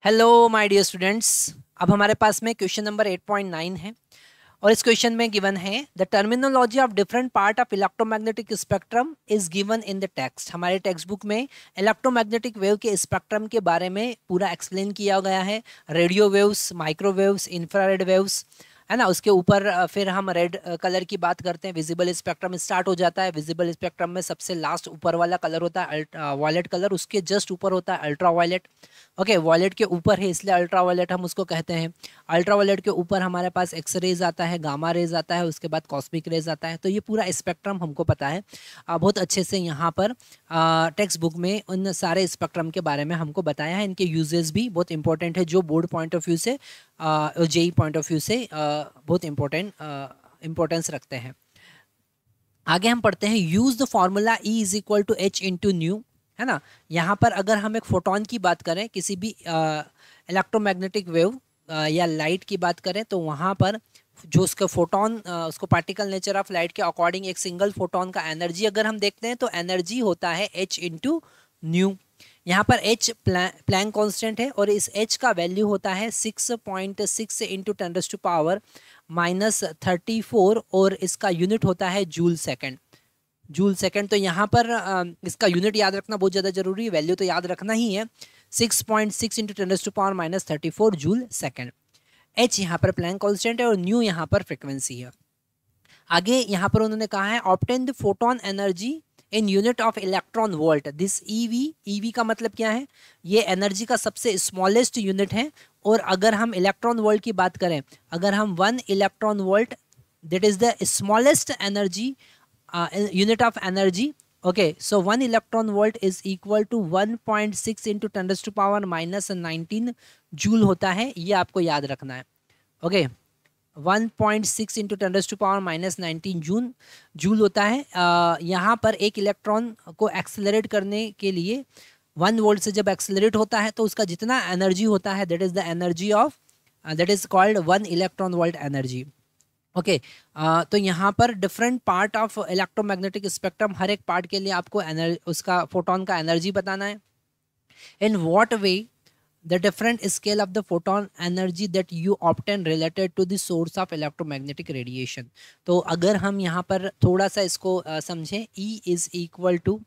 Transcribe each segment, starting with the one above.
Hello my dear students. अब हमारे पास में क्वेश्चन नंबर 8.9 है और इस क्वेश्चन में गिवन है the terminology of different part of electromagnetic spectrum is given in the text. हमारे टेक्स्ट बुक में इलेक्ट्रोमैग्नेटिक वेव के स्पेक्ट्रम के बारे में पूरा एक्सप्लेन किया गया है। Radio waves, microwaves, infrared waves, है ना। उसके ऊपर फिर हम रेड कलर की बात करते हैं। विजिबल स्पेक्ट्रम स्टार्ट हो जाता है। विजिबल स्पेक्ट्रम में सबसे लास्ट ऊपर वाला कलर होता है वायलेट कलर, उसके जस्ट ऊपर होता है अल्ट्रा वायलेट। ओके, वॉलेट के ऊपर है इसलिए अल्ट्रा वायलेट हम उसको कहते हैं। अल्ट्रा वायलेट के ऊपर हमारे पास एक्स रेज आता है, गामा रेज आता है, उसके बाद कॉस्मिक रेज आता है। तो ये पूरा स्पेक्ट्रम हमको पता है। बहुत अच्छे से यहाँ पर टेक्स्ट बुक में उन सारे स्पेक्ट्रम के बारे में हमको बताया है। इनके यूजेस भी बहुत इंपॉर्टेंट है, जो बोर्ड पॉइंट ऑफ व्यू से, जेई पॉइंट ऑफ व्यू से बहुत इंपॉर्टेंस रखते हैं। आगे हम पढ़ते हैं use the formula E is equal to H into nu, है ना। यहाँ पर अगर हम एक फोटोन की बात करें, किसी भी इलेक्ट्रोमैग्नेटिक वेव या लाइट की बात करें, तो वहाँ पर जो उसका फोटोन, उसको पार्टिकल नेचर ऑफ लाइट के अकॉर्डिंग एक सिंगल फोटोन का एनर्जी अगर हम देखते हैं तो एनर्जी होता है H इंटू न्यू। यहाँ पर H प्लैंक कांस्टेंट है और इस H का वैल्यू होता है 6.6 इंटू 10⁻⁻34 और इसका यूनिट होता है जूल सेकंड। जूल सेकंड, तो यहाँ पर इसका यूनिट याद रखना बहुत ज़्यादा जरूरी है। वैल्यू तो याद रखना ही है, 6.6 इंटू 10⁻⁻34 जूल सेकंड। H यहाँ पर प्लैंक कांस्टेंट है और न्यू यहाँ पर फ्रिक्वेंसी है। आगे यहाँ पर उन्होंने कहा है obtain the photon energy in unit of electron volt. This EV का मतलब क्या है? ये एनर्जी का सबसे स्मॉलेस्ट यूनिट है। और अगर हम इलेक्ट्रॉन वोल्ट की बात करें, अगर हम 1 electron volt, that is the smallest energy unit of energy. Okay, so 1 electron volt is equal to 1.6 into 10⁻⁻19 joule होता है। ये आपको याद रखना है। ओके, 1.6 इंटू 10⁻⁻19 जूल होता है। यहाँ पर एक इलेक्ट्रॉन को एक्सेलरेट करने के लिए 1 वोल्ट से जब एक्सेलरेट होता है तो उसका जितना एनर्जी होता है, that is the energy of, that is called 1 electron volt energy. Okay, तो यहाँ पर different part of electromagnetic spectrum, हर एक पार्ट के लिए आपको उसका फोटोन का एनर्जी बताना है। In what way the different scale of the photon energy that you obtain related to the source of electromagnetic radiation. तो अगर हम यहाँ पर थोड़ा सा इसको समझें, E इज इक्वल टू,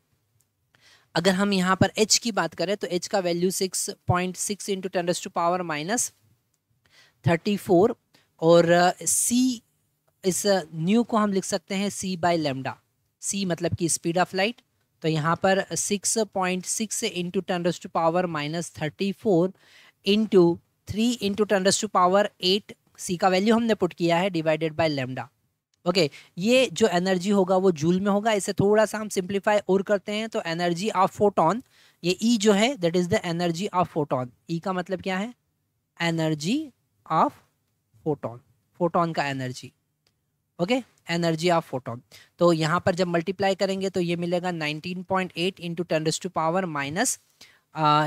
अगर हम यहाँ पर H की बात करें तो H का वैल्यू 6.6 इंटू 10⁻⁻34 और C, इस न्यू को हम लिख सकते हैं C बाय लेमडा। C मतलब कि स्पीड ऑफ लाइट। तो यहाँ पर 6.6 इंटू 10⁻⁻34 इंटू 3 इंटू 10⁸8, C का वैल्यू हमने पुट किया है, डिवाइडेड बाय लेमडा। ओके, ये जो एनर्जी होगा वो जूल में होगा। इसे थोड़ा सा हम सिंप्लीफाई और करते हैं तो एनर्जी ऑफ फोटोन, ये E जो है that is the energy of photon. E का मतलब क्या है? एनर्जी ऑफ फोटोन, फोटोन का energy. Okay, energy of photon. तो यहाँ पर जब मल्टीप्लाई करेंगे तो ये मिलेगा 19.8 इंटू 10⁻⁻,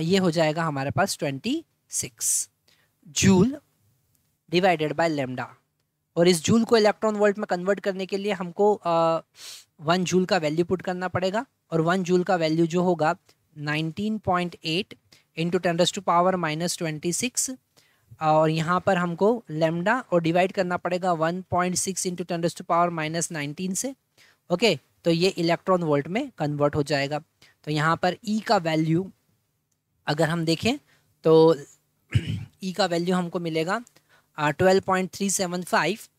ये हो जाएगा हमारे पास 26 जूल डिवाइडेड बाय लेमडा। और इस जूल को इलेक्ट्रॉन वोल्ट में कन्वर्ट करने के लिए हमको 1 जूल का वैल्यू पुट करना पड़ेगा। और 1 जूल का वैल्यू जो होगा 19.8 इंटू 10⁻⁻26, और यहाँ पर हमको लेमडा और डिवाइड करना पड़ेगा 1.6 इंटू 10⁻⁻19 से। ओके, तो ये इलेक्ट्रॉन वोल्ट में कन्वर्ट हो जाएगा। तो यहाँ पर E का वैल्यू अगर हम देखें तो E का वैल्यू हमको मिलेगा 12.375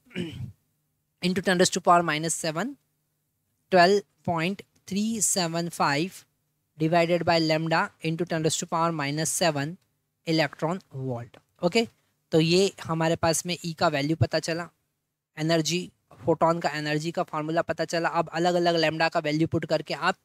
into 10⁻⁻7, 12.375 divided by lambda into 10⁻⁻7 electron volt. Okay, तो ये हमारे पास में E का वैल्यू पता चला, एनर्जी, फोटोन का एनर्जी का फार्मूला पता चला। अब अलग अलग लेमडा का वैल्यू पुट करके आप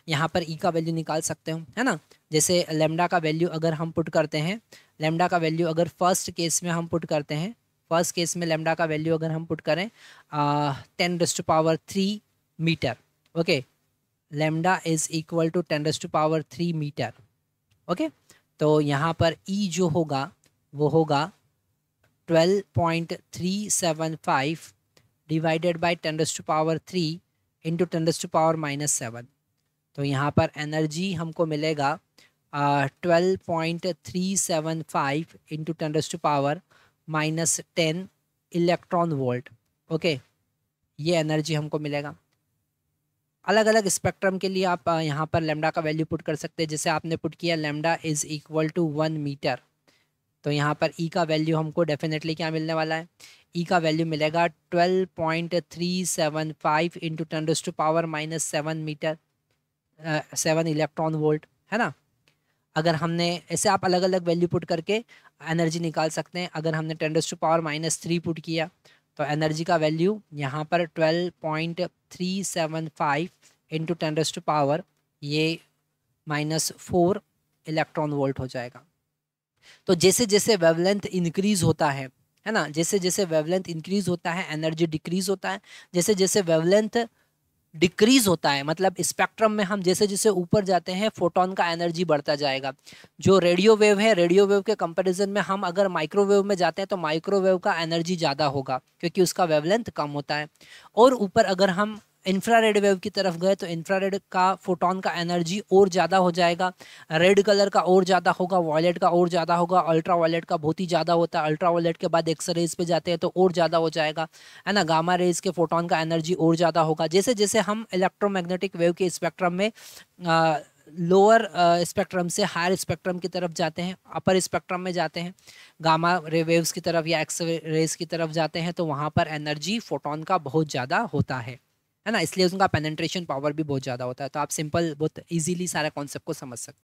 यहाँ पर E का वैल्यू निकाल सकते हो, है ना। जैसे लेमडा का वैल्यू अगर हम पुट करते हैं, लेमडा का वैल्यू अगर फर्स्ट केस में हम पुट करते हैं, फर्स्ट केस में लेमडा का वैल्यू अगर हम पुट करें 10⁻³ metre. Okay, lambda is equal to 10⁻³ metre. Okay, तो यहाँ पर E जो होगा वो होगा 12.375 डिवाइडेड बाय 10⁻³ इंटू 10⁻⁻7। तो यहाँ पर एनर्जी हमको मिलेगा 12.375 इंटू 10⁻⁻10 इलेक्ट्रॉन वोल्ट। ओके, ये एनर्जी हमको मिलेगा। अलग अलग स्पेक्ट्रम के लिए आप यहाँ पर लेमडा का वैल्यू पुट कर सकते हैं। जैसे आपने पुट किया lambda is equal to 1 metre, तो यहाँ पर ई का वैल्यू हमको डेफिनेटली क्या मिलने वाला है, ई का वैल्यू मिलेगा 12.375 इंटू 10⁻⁻7 मीटर, 7 इलेक्ट्रॉन वोल्ट, है ना। अगर हमने ऐसे आप अलग अलग वैल्यू पुट करके एनर्जी निकाल सकते हैं। अगर हमने 10⁻³ पुट किया तो एनर्जी का वैल्यू यहाँ पर 12.375 इंटू 10⁻⁻, ये -4 इलेक्ट्रॉन वोल्ट हो जाएगा। तो जैसे जैसे वेवलेंथ इंक्रीज होता है ना, जैसे जैसे वेवलेंथ इंक्रीज होता है एनर्जी डिक्रीज होता है। जैसे जैसे वेवलेंथ डिक्रीज होता है मतलब स्पेक्ट्रम में हम जैसे जैसे ऊपर जाते हैं फोटोन का एनर्जी बढ़ता जाएगा। जो रेडियो वेव है, रेडियो वेव के कंपैरिजन में हम अगर माइक्रोवेव में जाते हैं तो माइक्रोवेव का एनर्जी ज़्यादा होगा क्योंकि उसका वेवलेंथ कम होता है। और ऊपर अगर हम इंफ्रारेड वेव की तरफ गए तो इंफ्रारेड का फोटोन का एनर्जी और ज़्यादा हो जाएगा, रेड कलर का और ज़्यादा होगा, वॉयलेट का और ज़्यादा होगा, अल्ट्रा वॉयलेट का बहुत ही ज़्यादा होता है। अल्ट्रा वॉयलेट के बाद एक्स रेज पे जाते हैं तो और ज़्यादा हो जाएगा, है ना। गामा रेज के फोटोन का एनर्जी और ज़्यादा होगा। जैसे जैसे हम इलेक्ट्रोमैग्नेटिक वेव के स्पेक्ट्रम में लोअर स्पेक्ट्रम से हायर स्पेक्ट्रम की तरफ जाते हैं, अपर स्पेक्ट्रम में जाते हैं, गामा रे वेव्स की तरफ या एक्स रेज की तरफ जाते हैं, तो वहाँ पर एनर्जी फोटोन का बहुत ज़्यादा होता है ना। इसलिए उनका पेनिट्रेशन पावर भी बहुत ज़्यादा होता है। तो आप सिंपल बहुत इजीली सारा कॉन्सेप्ट को समझ सकते हैं।